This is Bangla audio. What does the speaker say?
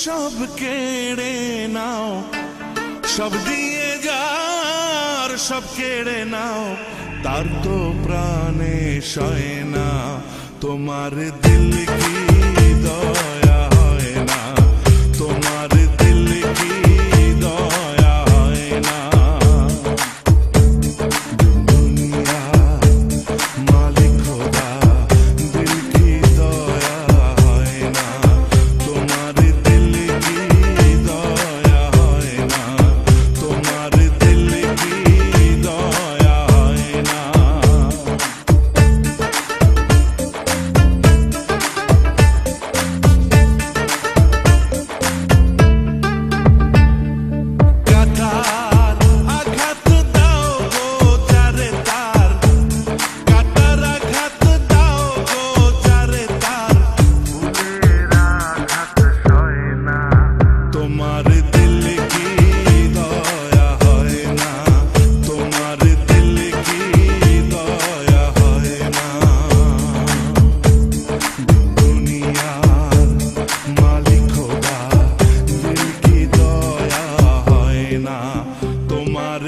সব কেড়ে নাও, সব দিয়ে যার সব কেড়ে নাও, তার তো প্রাণে সয় না। তোমার দিল কি দয়া হয় না, তোমার দিল কি দয়া হয় না। দুনিয়া মালিক খোদা, দিল কি দয়া হয় না, তোমার দিল কি দয়া হয় না, তোমার দিল কি দয়া হয় না। কাটার আঘাত দাও গো যারে তার, কাটার আঘাত দাও গো যারে তার, ফুলের আঘাত সয় না। তোমার দিল কি দয়া হয় না, তোমার দিল কি দয়া হয় না। দুনিয়ার মালিক খোদা, দিল কি দয়া হয় না, তোমার